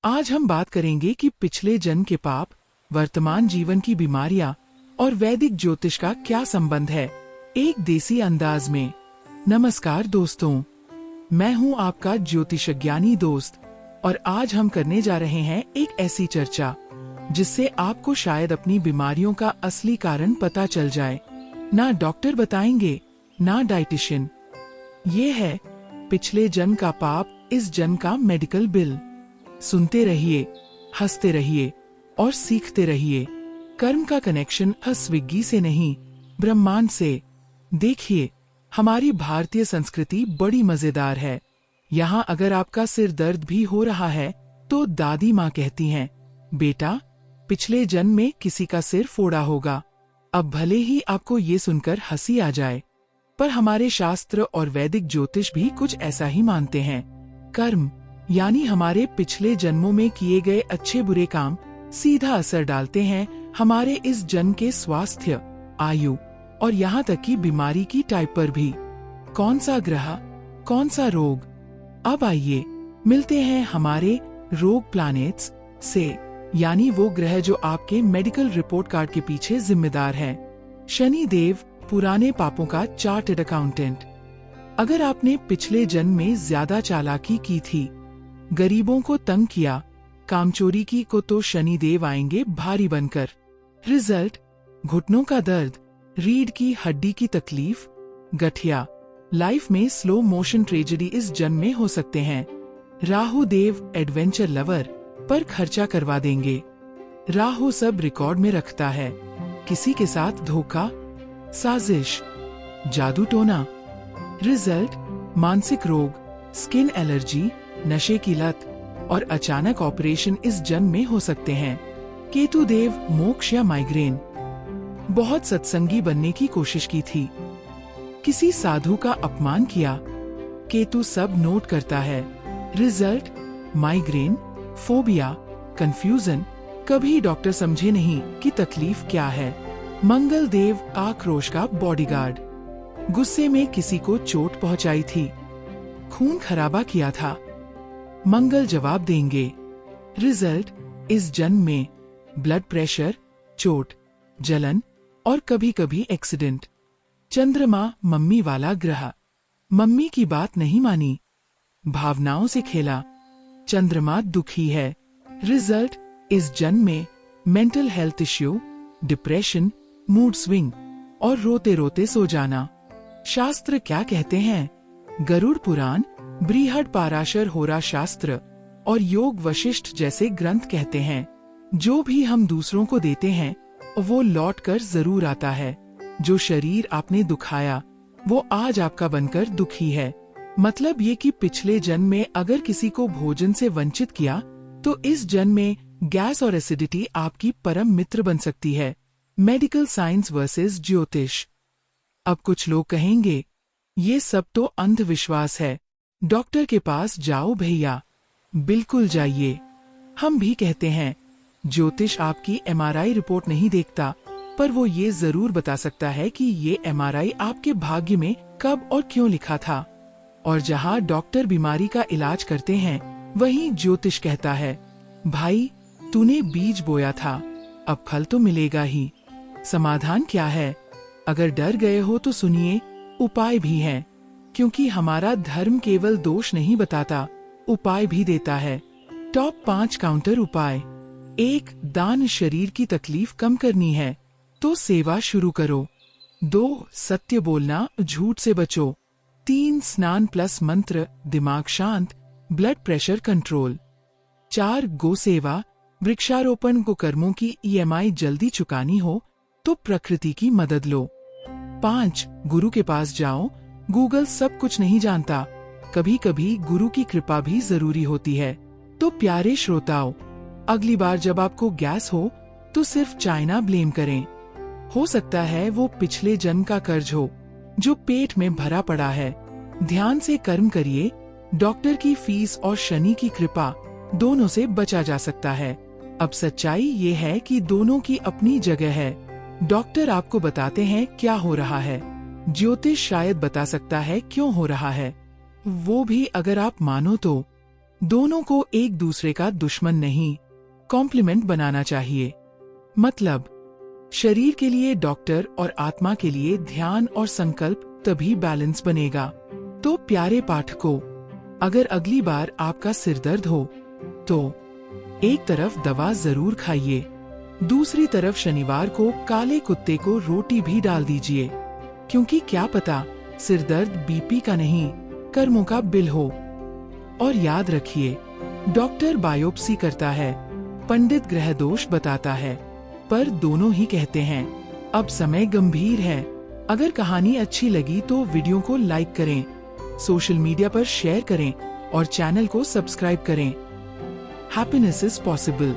आज हम बात करेंगे कि पिछले जन्म के पाप, वर्तमान जीवन की बीमारियां और वैदिक ज्योतिष का क्या संबंध है, एक देसी अंदाज में। नमस्कार दोस्तों, मैं हूं आपका ज्योतिषज्ञानी दोस्त और आज हम करने जा रहे हैं एक ऐसी चर्चा जिससे आपको शायद अपनी बीमारियों का असली कारण पता चल जाए। ना डॉक्टर बताएंगे, ना डाइटिशियन। ये है पिछले जन्म का पाप, इस जन्म का मेडिकल बिल। सुनते रहिए, हंसते रहिए और सीखते रहिए। कर्म का कनेक्शन स्विग्गी से नहीं, ब्रह्मांड से। देखिए, हमारी भारतीय संस्कृति बड़ी मजेदार है। यहाँ अगर आपका सिर दर्द भी हो रहा है तो दादी माँ कहती हैं, बेटा पिछले जन्म में किसी का सिर फोड़ा होगा। अब भले ही आपको ये सुनकर हंसी आ जाए, पर हमारे शास्त्र और वैदिक ज्योतिष भी कुछ ऐसा ही मानते हैं। कर्म यानी हमारे पिछले जन्मों में किए गए अच्छे बुरे काम सीधा असर डालते हैं हमारे इस जन्म के स्वास्थ्य, आयु और यहाँ तक कि बीमारी की टाइप पर भी। कौन सा ग्रह, कौन सा रोग। अब आइए मिलते हैं हमारे रोग प्लैनेट्स से, यानी वो ग्रह जो आपके मेडिकल रिपोर्ट कार्ड के पीछे जिम्मेदार हैं। शनि देव, पुराने पापों का चार्टर्ड अकाउंटेंट। अगर आपने पिछले जन्म में ज्यादा चालाकी की थी, गरीबों को तंग किया, कामचोरी की, को तो शनि देव आएंगे भारी बनकर। रिजल्ट, घुटनों का दर्द, रीढ़ की हड्डी की तकलीफ, गठिया। लाइफ में स्लो मोशन ट्रेजेडी इस जन्म में हो सकते हैं। राहु देव, एडवेंचर लवर, पर खर्चा करवा देंगे। राहु सब रिकॉर्ड में रखता है। किसी के साथ धोखा, साजिश, जादू टोना। रिजल्ट, मानसिक रोग, स्किन एलर्जी, नशे की लत और अचानक ऑपरेशन इस जन्म में हो सकते हैं। केतु देव, मोक्ष या माइग्रेन। बहुत सत्संगी बनने की कोशिश की थी, किसी साधु का अपमान किया, केतु सब नोट करता है। रिजल्ट, माइग्रेन, फोबिया, कंफ्यूजन, कभी डॉक्टर समझे नहीं कि तकलीफ क्या है। मंगल देव, आक्रोश का बॉडीगार्ड। गुस्से में किसी को चोट पहुंचाई थी, खून खराबा किया था, मंगल जवाब देंगे। रिजल्ट, इस जन्म में ब्लड प्रेशर, चोट, जलन और कभी कभी एक्सीडेंट। चंद्रमा, मम्मी वाला ग्रह। मम्मी की बात नहीं मानी, भावनाओं से खेला, चंद्रमा दुखी है। रिजल्ट, इस जन्म में mental health issue, depression, mood swing और रोते रोते सो जाना। शास्त्र क्या कहते हैं? गरुड़ पुराण, बृहद पाराशर होरा शास्त्र और योग वशिष्ठ जैसे ग्रंथ कहते हैं, जो भी हम दूसरों को देते हैं वो लौट कर जरूर आता है। जो शरीर आपने दुखाया वो आज आपका बनकर दुखी है। मतलब ये कि पिछले जन्म में अगर किसी को भोजन से वंचित किया तो इस जन्म में गैस और एसिडिटी आपकी परम मित्र बन सकती है। मेडिकल साइंस वर्सेस ज्योतिष। अब कुछ लोग कहेंगे ये सब तो अंधविश्वास है, डॉक्टर के पास जाओ भैया। बिल्कुल जाइए। हम भी कहते हैं ज्योतिष आपकी एमआरआई रिपोर्ट नहीं देखता, पर वो ये जरूर बता सकता है कि ये एमआरआई आपके भाग्य में कब और क्यों लिखा था। और जहाँ डॉक्टर बीमारी का इलाज करते हैं, वहीं ज्योतिष कहता है, भाई तूने बीज बोया था, अब फल तो मिलेगा ही। समाधान क्या है? अगर डर गए हो तो सुनिए, उपाय भी हैं, क्योंकि हमारा धर्म केवल दोष नहीं बताता, उपाय भी देता है। टॉप 5 काउंटर उपाय। 1. दान, शरीर की तकलीफ कम करनी है तो सेवा शुरू करो। 2. सत्य बोलना, झूठ से बचो। 3. स्नान प्लस मंत्र, दिमाग शांत, ब्लड प्रेशर कंट्रोल। 4. गो सेवा, वृक्षारोपण, को कर्मों की ईएमआई जल्दी चुकानी हो तो प्रकृति की मदद लो। 5. गुरु के पास जाओ, गूगल सब कुछ नहीं जानता, कभी कभी गुरु की कृपा भी जरूरी होती है। तो प्यारे श्रोताओं, अगली बार जब आपको गैस हो तो सिर्फ चाइना ब्लेम करें। हो सकता है वो पिछले जन्म का कर्ज हो जो पेट में भरा पड़ा है। ध्यान से कर्म करिए, डॉक्टर की फीस और शनि की कृपा दोनों से बचा जा सकता है। अब सच्चाई ये है कि दोनों की अपनी जगह है। डॉक्टर आपको बताते हैं क्या हो रहा है, ज्योतिष शायद बता सकता है क्यों हो रहा है, वो भी अगर आप मानो तो। दोनों को एक दूसरे का दुश्मन नहीं, कॉम्प्लीमेंट बनाना चाहिए। मतलब, शरीर के लिए डॉक्टर और आत्मा के लिए ध्यान और संकल्प, तभी बैलेंस बनेगा। तो प्यारे पाठकों, अगर अगली बार आपका सिर दर्द हो तो एक तरफ दवा जरूर खाइए, दूसरी तरफ शनिवार को काले कुत्ते को रोटी भी डाल दीजिए, क्योंकि क्या पता सिर दर्द बीपी का नहीं, कर्मों का बिल हो। और याद रखिए, डॉक्टर बायोप्सी करता है, पंडित ग्रह दोष बताता है, पर दोनों ही कहते हैं अब समय गंभीर है। अगर कहानी अच्छी लगी तो वीडियो को लाइक करें, सोशल मीडिया पर शेयर करें और चैनल को सब्सक्राइब करें। Happiness is possible.